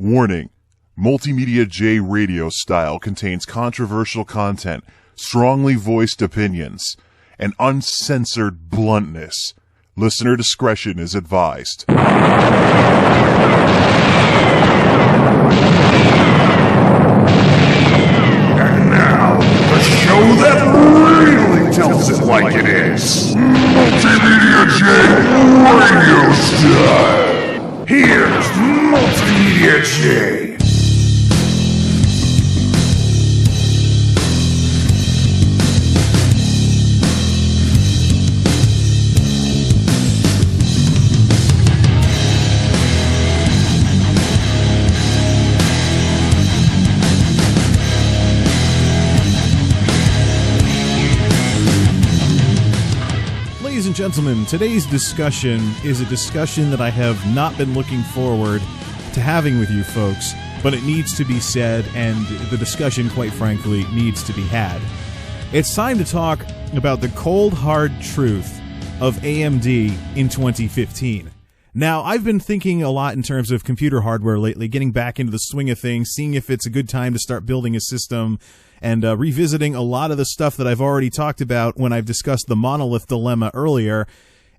Warning: MultimediaJay radio style contains controversial content, strongly voiced opinions, and uncensored bluntness. Listener discretion is advised. And now, the show that really tells it like it is. MultimediaJay radio style. Here's MultimediaJay. Ladies and gentlemen, today's discussion is a discussion that I have not been looking forward to having with you folks, but it needs to be said, and the discussion, quite frankly, needs to be had. It's time to talk about the cold, hard truth of AMD in 2015. Now, I've been thinking a lot in terms of computer hardware lately, getting back into the swing of things, seeing if it's a good time to start building a system, and revisiting a lot of the stuff that I've already talked about when I've discussed the monolith dilemma earlier.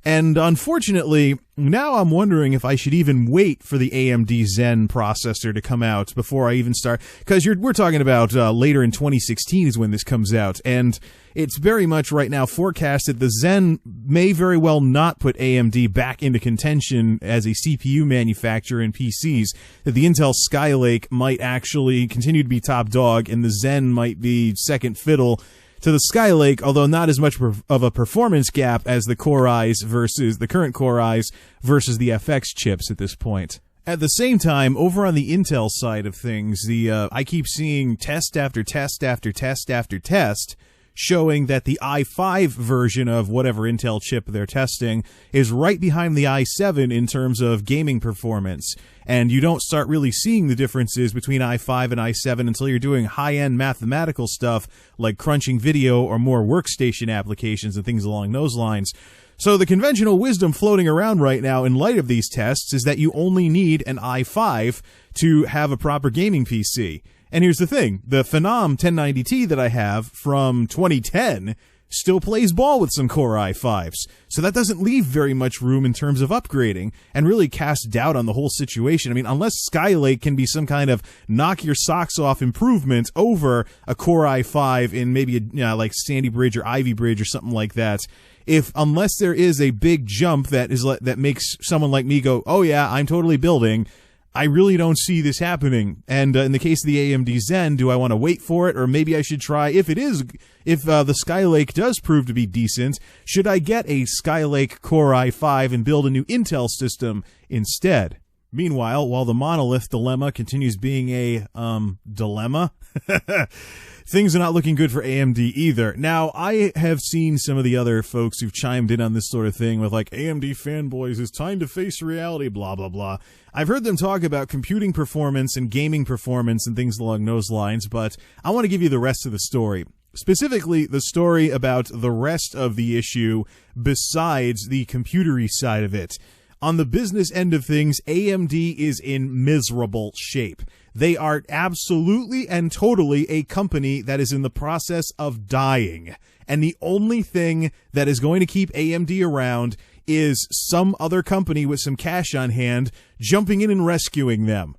And unfortunately, now I'm wondering if I should even wait for the AMD Zen processor to come out before I even start, because we're talking about later in 2016 is when this comes out, and it's very much right now forecasted the Zen may very well not put AMD back into contention as a CPU manufacturer in PCs, that the Intel Skylake might actually continue to be top dog, and the Zen might be second fiddle to the Skylake, although not as much of a performance gap as the Core I's versus the current Core I's versus the FX chips at this point. At the same time, over on the Intel side of things, I keep seeing test after test after test after test showing that the i5 version of whatever Intel chip they're testing is right behind the i7 in terms of gaming performance. And you don't start really seeing the differences between i5 and i7 until you're doing high-end mathematical stuff like crunching video or more workstation applications and things along those lines. So the conventional wisdom floating around right now in light of these tests is that you only need an i5 to have a proper gaming PC. And here's the thing, the Phenom 1090Ti that I have from 2010 still plays ball with some Core i5s. So that doesn't leave very much room in terms of upgrading and really cast doubt on the whole situation. I mean, unless Skylake can be some kind of knock your socks off improvement over a Core i5 in maybe like Sandy Bridge or Ivy Bridge or something like that, unless there is a big jump that makes someone like me go, oh yeah, I'm totally building, I really don't see this happening. And in the case of the AMD Zen, do I want to wait for it, or maybe I should try, if the Skylake does prove to be decent, should I get a Skylake Core i5 and build a new Intel system instead? Meanwhile, while the monolith dilemma continues being a dilemma, things are not looking good for AMD either. Now, I have seen some of the other folks who've chimed in on this sort of thing with like, AMD fanboys, it's time to face reality, blah, blah, blah. I've heard them talk about computing performance and gaming performance and things along those lines, but I want to give you the rest of the story. Specifically, the story about the rest of the issue besides the computery side of it. On the business end of things, AMD is in miserable shape. They are absolutely and totally a company that is in the process of dying. And the only thing that is going to keep AMD around is some other company with some cash on hand jumping in and rescuing them.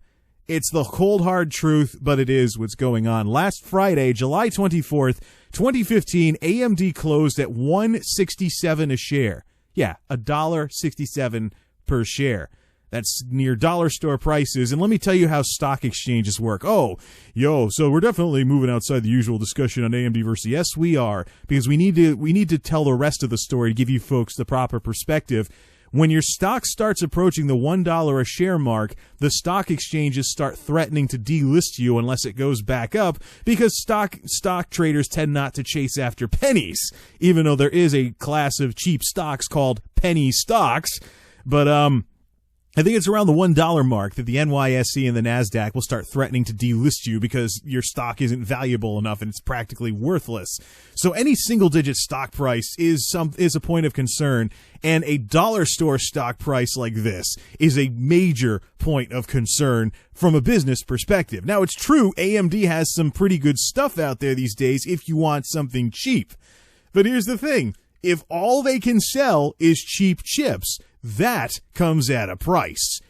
It's the cold, hard truth, but it is what's going on. Last Friday, July 24th, 2015, AMD closed at $1.67 a share. Yeah, $1.67 per share. That's near dollar store prices. And let me tell you how stock exchanges work. So we're definitely moving outside the usual discussion on AMD versus. Yes, we are, because we need to tell the rest of the story to give you folks the proper perspective. When your stock starts approaching the $1 a share mark, the stock exchanges start threatening to delist you unless it goes back up, because stock traders tend not to chase after pennies, even though there is a class of cheap stocks called penny stocks. But I think it's around the $1 mark that the NYSE and the NASDAQ will start threatening to delist you because your stock isn't valuable enough and it's practically worthless. So any single-digit stock price is a point of concern, and a dollar store stock price like this is a major point of concern from a business perspective. Now, it's true, AMD has some pretty good stuff out there these days if you want something cheap. But here's the thing. If all they can sell is cheap chips, that comes at a price.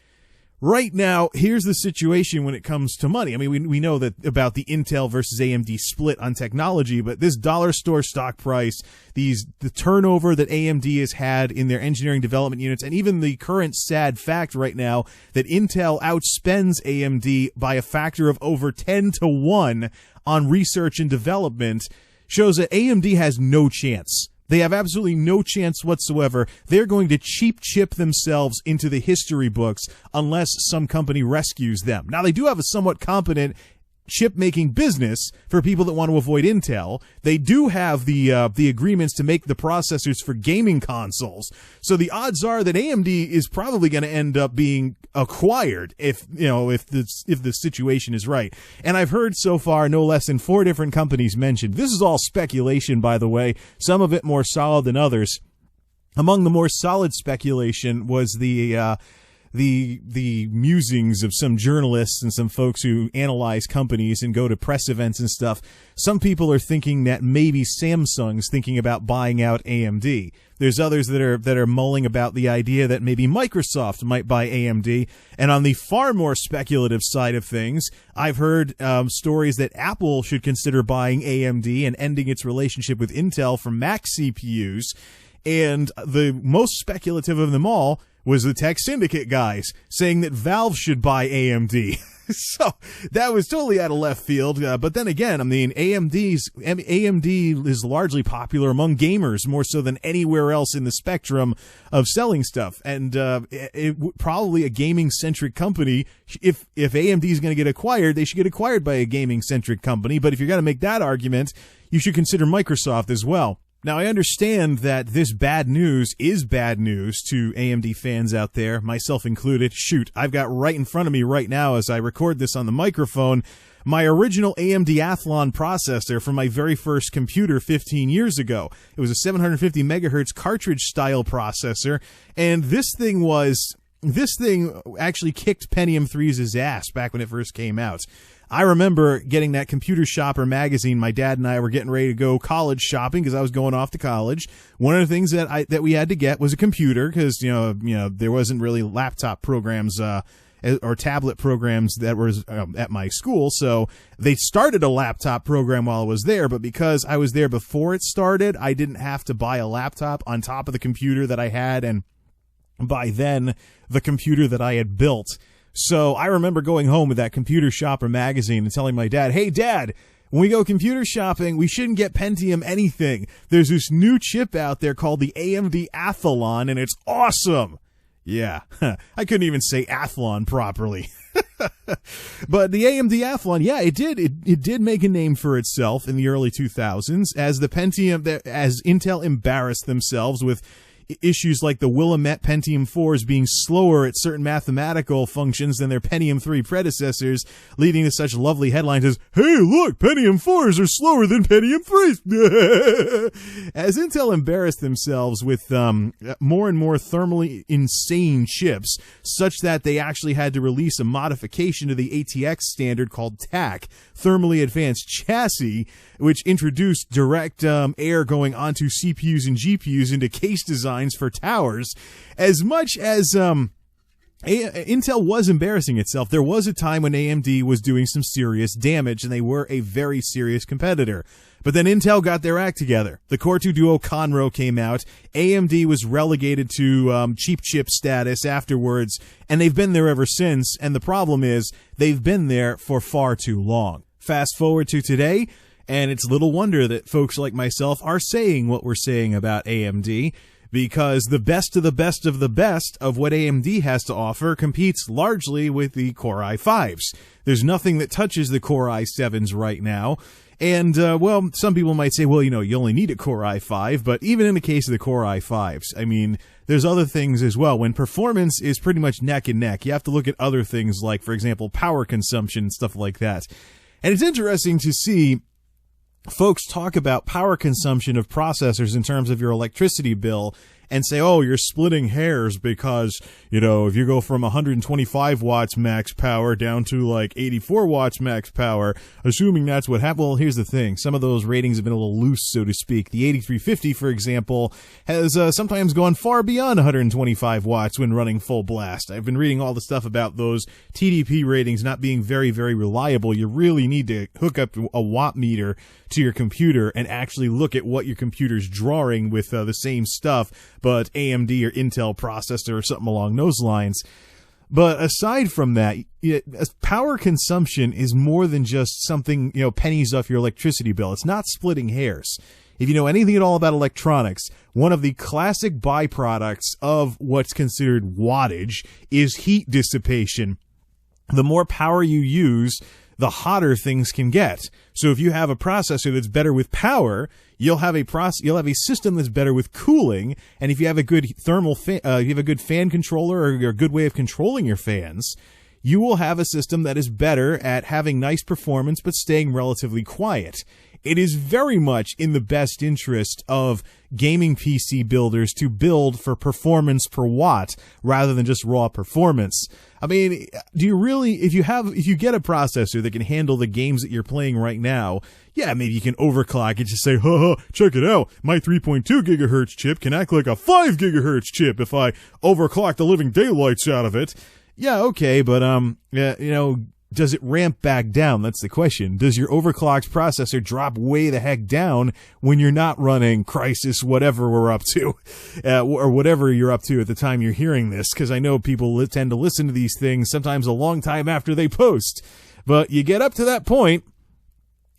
Right now, here's the situation when it comes to money. I mean, we know that about the Intel versus AMD split on technology, but this dollar store stock price, the turnover that AMD has had in their engineering development units, and even the current sad fact right now that Intel outspends AMD by a factor of over 10 to 1 on research and development shows that AMD has no chance. They have absolutely no chance whatsoever. They're going to cheap chip themselves into the history books unless some company rescues them. Now, they do have a somewhat competent chip-making business for people that want to avoid Intel. They do have the agreements to make the processors for gaming consoles. So the odds are that AMD is probably going to end up being acquired if the situation is right. And I've heard so far no less than 4 different companies mentioned. This is all speculation, by the way, some of it more solid than others. Among the more solid speculation was the musings of some journalists and some folks who analyze companies and go to press events and stuff. Some people are thinking that maybe Samsung's thinking about buying out AMD. There's others that are mulling about the idea that maybe Microsoft might buy AMD. And on the far more speculative side of things, I've heard stories that Apple should consider buying AMD and ending its relationship with Intel for Mac CPUs. And the most speculative of them all was the Tech Syndicate guys saying that Valve should buy AMD. So that was totally out of left field. But then again, I mean, AMD is largely popular among gamers more so than anywhere else in the spectrum of selling stuff. And probably a gaming-centric company. If AMD is going to get acquired, they should get acquired by a gaming-centric company. But if you're going to make that argument, you should consider Microsoft as well. Now, I understand that this bad news is bad news to AMD fans out there, myself included. Shoot, I've got right in front of me right now as I record this on the microphone my original AMD Athlon processor from my very first computer 15 years ago. It was a 750 megahertz cartridge-style processor, and this thing actually kicked Pentium 3's ass back when it first came out. I remember getting that Computer Shopper magazine. My dad and I were getting ready to go college shopping because I was going off to college. One of the things that we had to get was a computer because you know there wasn't really laptop programs or tablet programs that was at my school. So they started a laptop program while I was there, but because I was there before it started, I didn't have to buy a laptop on top of the computer that I had, and by then the computer that I had built. So I remember going home with that Computer Shopper magazine and telling my dad, "Hey, Dad, when we go computer shopping, we shouldn't get Pentium anything. There's this new chip out there called the AMD Athlon, and it's awesome." Yeah, I couldn't even say Athlon properly. But the AMD Athlon, yeah, it did make a name for itself in the early 2000s as Intel embarrassed themselves with issues like the Willamette Pentium 4s being slower at certain mathematical functions than their Pentium 3 predecessors, leading to such lovely headlines as, "Hey, look, Pentium 4s are slower than Pentium 3s." As Intel embarrassed themselves with more and more thermally insane chips, such that they actually had to release a modification to the ATX standard called TAC, Thermally Advanced Chassis, which introduced direct air going onto CPUs and GPUs into case designs for towers. As much as Intel was embarrassing itself, there was a time when AMD was doing some serious damage, and they were a very serious competitor. But then Intel got their act together. The Core 2 Duo Conroe came out. AMD was relegated to cheap chip status afterwards, and they've been there ever since. And the problem is they've been there for far too long. Fast forward to today, and it's little wonder that folks like myself are saying what we're saying about AMD, because the best of the best of the best of what AMD has to offer competes largely with the Core i5s. There's nothing that touches the Core i7s right now, And, well, some people might say, well, you know, you only need a Core i5, but even in the case of the Core i5s, I mean, there's other things as well. When performance is pretty much neck and neck, you have to look at other things like, for example, power consumption and stuff like that. And it's interesting to see folks talk about power consumption of processors in terms of your electricity bill and say, oh, you're splitting hairs because, you know, if you go from 125 watts max power down to like 84 watts max power, assuming that's what happened. Well, here's the thing. Some of those ratings have been a little loose, so to speak. The 8350, for example, has sometimes gone far beyond 125 watts when running full blast. I've been reading all the stuff about those TDP ratings not being very, very reliable. You really need to hook up a watt meter to your computer and actually look at what your computer's drawing with the same stuff, but AMD or Intel processor or something along those lines. But aside from that, power consumption is more than just something, you know, pennies off your electricity bill. It's not splitting hairs. If you know anything at all about electronics, one of the classic byproducts of what's considered wattage is heat dissipation. The more power you use, the hotter things can get. So if you have a processor that's better with power, you'll have a system that's better with cooling. And if you have a good you have a good fan controller or a good way of controlling your fans, you will have a system that is better at having nice performance but staying relatively quiet. It is very much in the best interest of gaming PC builders to build for performance per watt rather than just raw performance. I mean, do you really, if you get a processor that can handle the games that you're playing right now, yeah, maybe you can overclock it, just say, check it out, my 3.2 gigahertz chip can act like a 5 gigahertz chip if I overclock the living daylights out of it. Yeah, okay, but, you know, does it ramp back down? That's the question. Does your overclocked processor drop way the heck down when you're not running Crisis, whatever we're up to, or whatever you're up to at the time you're hearing this? Because I know people tend to listen to these things sometimes a long time after they post. But you get up to that point,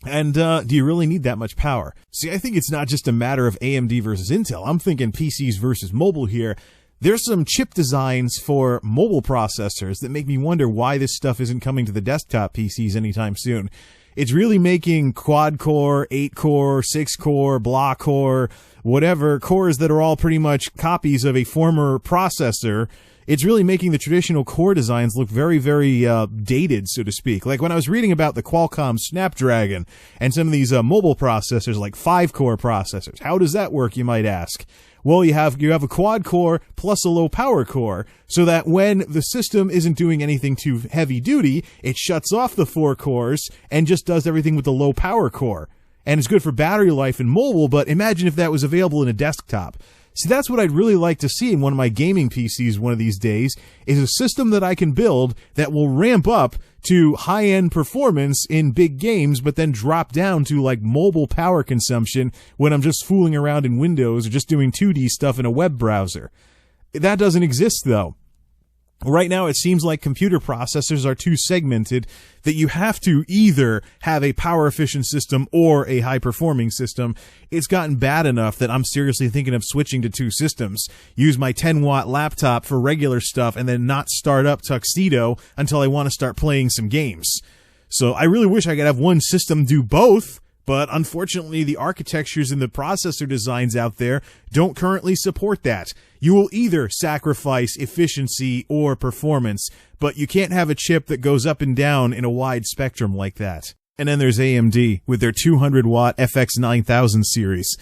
and do you really need that much power? See, I think it's not just a matter of AMD versus Intel. I'm thinking PCs versus mobile here. There's some chip designs for mobile processors that make me wonder why this stuff isn't coming to the desktop PCs anytime soon. It's really making quad-core, 8-core, 6-core, block-core, whatever, cores that are all pretty much copies of a former processor. It's really making the traditional core designs look very, very dated, so to speak. Like when I was reading about the Qualcomm Snapdragon and some of these mobile processors, like 5-core processors, how does that work, you might ask? Well, you have a quad core plus a low power core, so that when the system isn't doing anything too heavy duty, it shuts off the 4 cores and just does everything with the low power core. And it's good for battery life in mobile, but imagine if that was available in a desktop. See, that's what I'd really like to see in one of my gaming PCs one of these days, is a system that I can build that will ramp up to high-end performance in big games, but then drop down to like mobile power consumption when I'm just fooling around in Windows or just doing 2D stuff in a web browser. That doesn't exist, though. Right now, it seems like computer processors are too segmented that you have to either have a power-efficient system or a high-performing system. It's gotten bad enough that I'm seriously thinking of switching to 2 systems. Use my 10-watt laptop for regular stuff and then not start up Tuxedo until I want to start playing some games. So I really wish I could have one system do both, but unfortunately, the architectures and the processor designs out there don't currently support that. You will either sacrifice efficiency or performance, but you can't have a chip that goes up and down in a wide spectrum like that. And then there's AMD with their 200-watt FX 9000 series.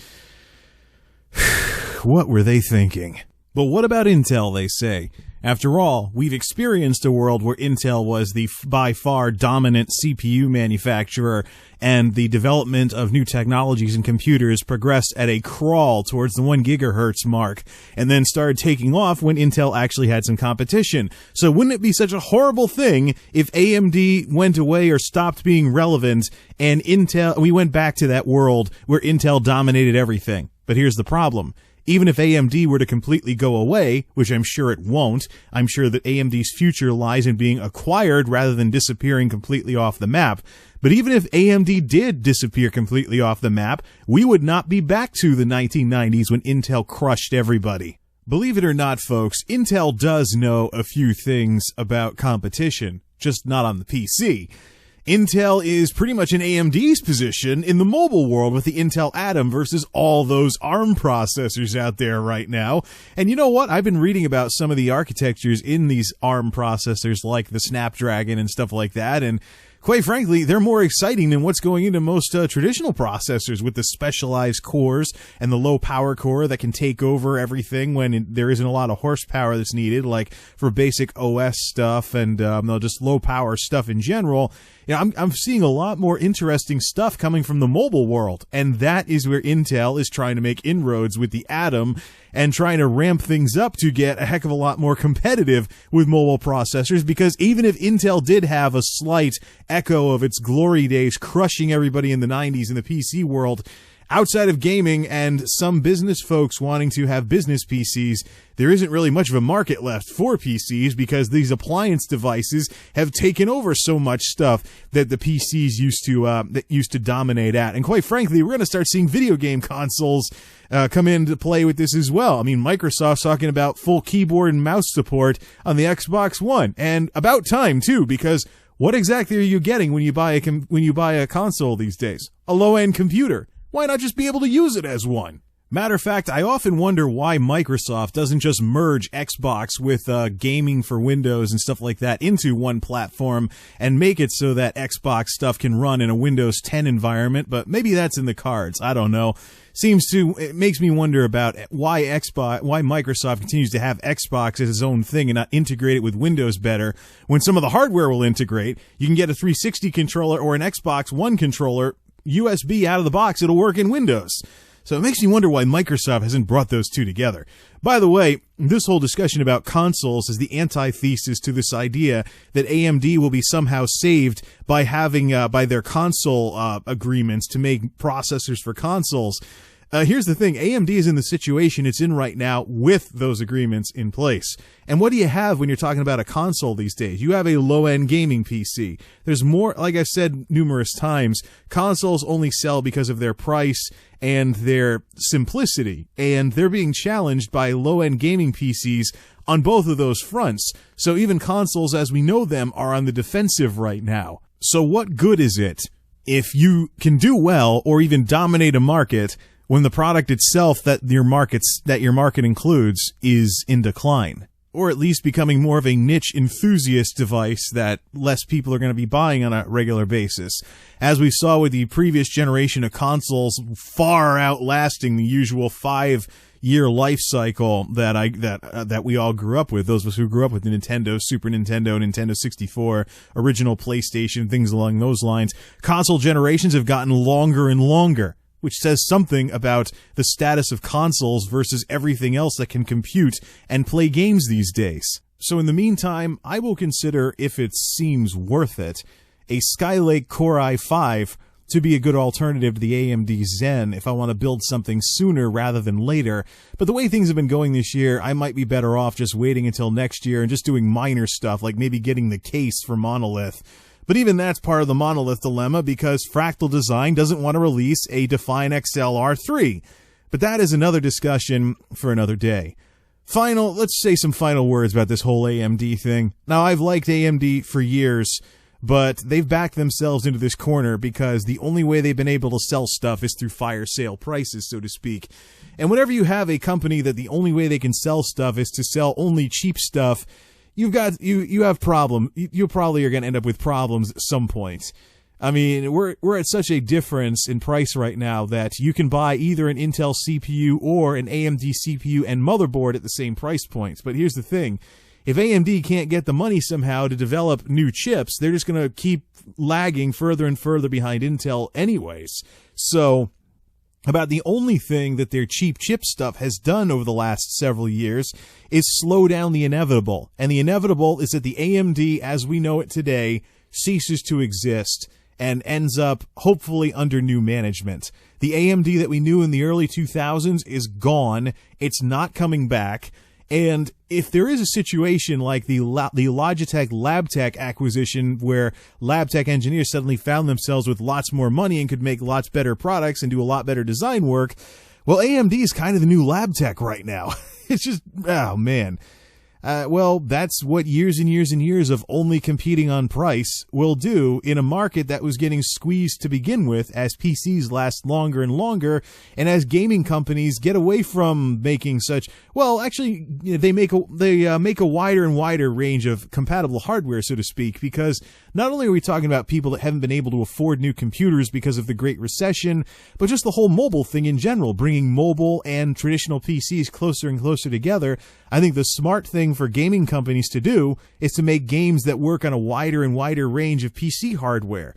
What were they thinking? But what about Intel, they say? After all, we've experienced a world where Intel was the by far dominant CPU manufacturer, and the development of new technologies and computers progressed at a crawl towards the 1 gigahertz mark, and then started taking off when Intel actually had some competition. So wouldn't it be such a horrible thing if AMD went away or stopped being relevant, and we went back to that world where Intel dominated everything? But here's the problem. Even if AMD were to completely go away, which I'm sure it won't, I'm sure that AMD's future lies in being acquired rather than disappearing completely off the map. But even if AMD did disappear completely off the map, we would not be back to the 1990s when Intel crushed everybody. Believe it or not, folks, Intel does know a few things about competition, just not on the PC. Intel is pretty much in AMD's position in the mobile world with the Intel Atom versus all those ARM processors out there right now. And you know what? I've been reading about some of the architectures in these ARM processors like the Snapdragon and stuff like that, and quite frankly, they're more exciting than what's going into most traditional processors with the specialized cores and the low power core that can take over everything when there isn't a lot of horsepower that's needed, like for basic OS stuff and just low power stuff in general. You know, I'm seeing a lot more interesting stuff coming from the mobile world, and that is where Intel is trying to make inroads with the Atom and trying to ramp things up to get a heck of a lot more competitive with mobile processors, because even if Intel did have a slight echo of its glory days crushing everybody in the 90s in the PC world, outside of gaming and some business folks wanting to have business PCs, there isn't really much of a market left for PCs because these appliance devices have taken over so much stuff that the PCs used to dominate at. And quite frankly, we're going to start seeing video game consoles come into play with this as well. I mean, Microsoft's talking about full keyboard and mouse support on the Xbox One, and about time too, because what exactly are you getting when you buy a console these days? A low-end computer. Why not just be able to use it as one? Matter of fact, I often wonder why Microsoft doesn't just merge Xbox with gaming for Windows and stuff like that into one platform and make it so that Xbox stuff can run in a Windows 10 environment, but maybe that's in the cards. I don't know. It makes me wonder about why Microsoft continues to have Xbox as its own thing and not integrate it with Windows better when some of the hardware will integrate. You can get a 360 controller or an Xbox One controller USB out of the box, it'll work in Windows. So it makes me wonder why Microsoft hasn't brought those two together. By the way, this whole discussion about consoles is the antithesis to this idea that AMD will be somehow saved by having by their console agreements to make processors for consoles. Here's the thing, AMD is in the situation it's in right now with those agreements in place. And what do you have when you're talking about a console these days? You have a low-end gaming PC. There's more, like I've said numerous times, consoles only sell because of their price and their simplicity, and they're being challenged by low-end gaming PCs on both of those fronts. So even consoles as we know them are on the defensive right now. So what good is it if you can do well or even dominate a market when the product itself that your market includes is in decline, or at least becoming more of a niche enthusiast device that less people are going to be buying on a regular basis, as we saw with the previous generation of consoles far outlasting the usual 5-year life cycle that we all grew up with. Those of us who grew up with the Nintendo, Super Nintendo, Nintendo 64, original PlayStation, things along those lines. Console generations have gotten longer and longer, which says something about the status of consoles versus everything else that can compute and play games these days. So in the meantime, I will consider, if it seems worth it, a Skylake Core i5 to be a good alternative to the AMD Zen if I want to build something sooner rather than later. But the way things have been going this year, I might be better off just waiting until next year and just doing minor stuff, like maybe getting the case for Monolith. But even that's part of the Monolith dilemma, because Fractal Design doesn't want to release a Define XL R3. But that is another discussion for another day. Let's say some final words about this whole AMD thing. Now, I've liked AMD for years, but they've backed themselves into this corner because the only way they've been able to sell stuff is through fire sale prices, so to speak. And whenever you have a company that the only way they can sell stuff is to sell only cheap stuff, you have problems. You probably are going to end up with problems at some point. I mean, we're at such a difference in price right now that you can buy either an Intel CPU or an AMD CPU and motherboard at the same price points. But here's the thing. If AMD can't get the money somehow to develop new chips, they're just going to keep lagging further and further behind Intel anyways. So about the only thing that their cheap chip stuff has done over the last several years is slow down the inevitable. And the inevitable is that the AMD, as we know it today, ceases to exist and ends up hopefully under new management. The AMD that we knew in the early 2000s is gone. It's not coming back. And if there is a situation like the Logitech LabTech acquisition where LabTech engineers suddenly found themselves with lots more money and could make lots better products and do a lot better design work, well, AMD is kind of the new LabTech right now. It's just, oh man. Well, that's what years and years and years of only competing on price will do in a market that was getting squeezed to begin with as PCs last longer and longer, and as gaming companies get away from making such, well, actually, they make a wider and wider range of compatible hardware, so to speak, because not only are we talking about people that haven't been able to afford new computers because of the Great Recession, but just the whole mobile thing in general, bringing mobile and traditional PCs closer and closer together. I think the smart thing for gaming companies to do is to make games that work on a wider and wider range of PC hardware.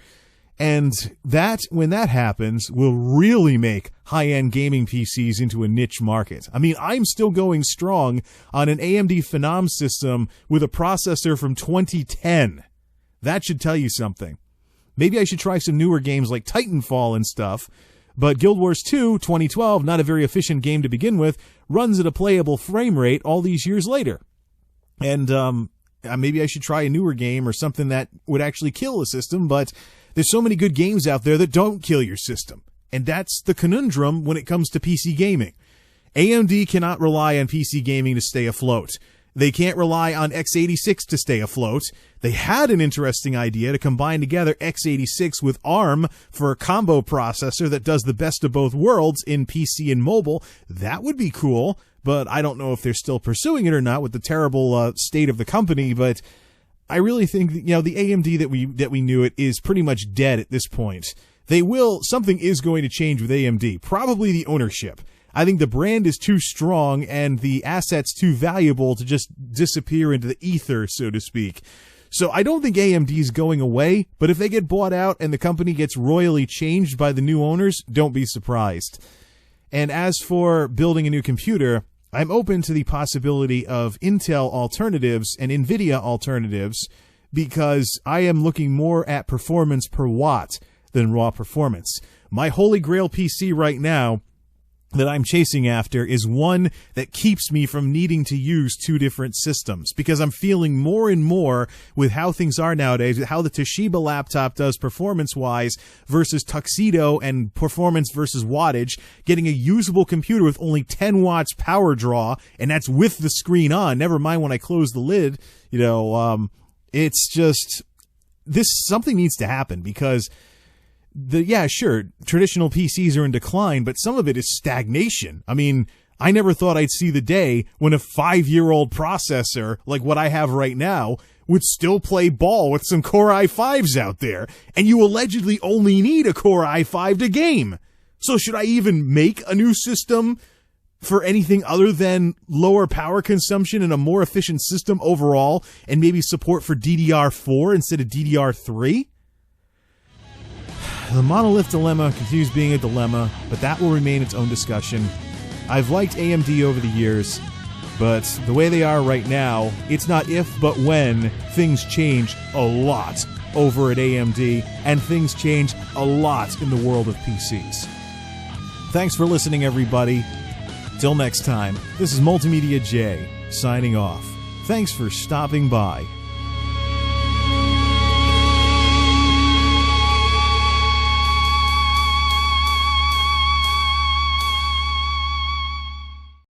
And that, when that happens, will really make high-end gaming PCs into a niche market. I mean, I'm still going strong on an AMD Phenom system with a processor from 2010. That should tell you something. Maybe I should try some newer games like Titanfall and stuff, but Guild Wars 2, 2012, not a very efficient game to begin with, runs at a playable frame rate all these years later. And maybe I should try a newer game or something that would actually kill the system, but there's so many good games out there that don't kill your system. And that's the conundrum when it comes to PC gaming. AMD cannot rely on PC gaming to stay afloat. They can't rely on x86 to stay afloat. They had an interesting idea to combine together x86 with ARM for a combo processor that does the best of both worlds in PC and mobile. That would be cool, but I don't know if they're still pursuing it or not with the terrible state of the company. But I really think, the AMD that we knew it is pretty much dead at this point. Something is going to change with AMD, probably the ownership. I think the brand is too strong and the assets too valuable to just disappear into the ether, so to speak. So I don't think AMD is going away, but if they get bought out and the company gets royally changed by the new owners, don't be surprised. And as for building a new computer, I'm open to the possibility of Intel alternatives and NVIDIA alternatives because I am looking more at performance per watt than raw performance. My holy grail PC right now that I'm chasing after is one that keeps me from needing to use two different systems, because I'm feeling more and more with how things are nowadays, with how the Toshiba laptop does performance-wise versus Tuxedo and performance versus wattage, getting a usable computer with only 10 watts power draw, and that's with the screen on, never mind when I close the lid. It's just, something needs to happen, because traditional PCs are in decline, but some of it is stagnation. I mean, I never thought I'd see the day when a 5-year-old processor, like what I have right now, would still play ball with some Core i5s out there, and you allegedly only need a Core i5 to game. So should I even make a new system for anything other than lower power consumption and a more efficient system overall, and maybe support for DDR4 instead of DDR3? The monolith dilemma continues being a dilemma, but that will remain its own discussion. I've liked AMD over the years, but the way they are right now, it's not if but when things change a lot over at AMD, and things change a lot in the world of PCs. Thanks for listening, everybody. Till next time, this is MultimediaJay signing off. Thanks for stopping by.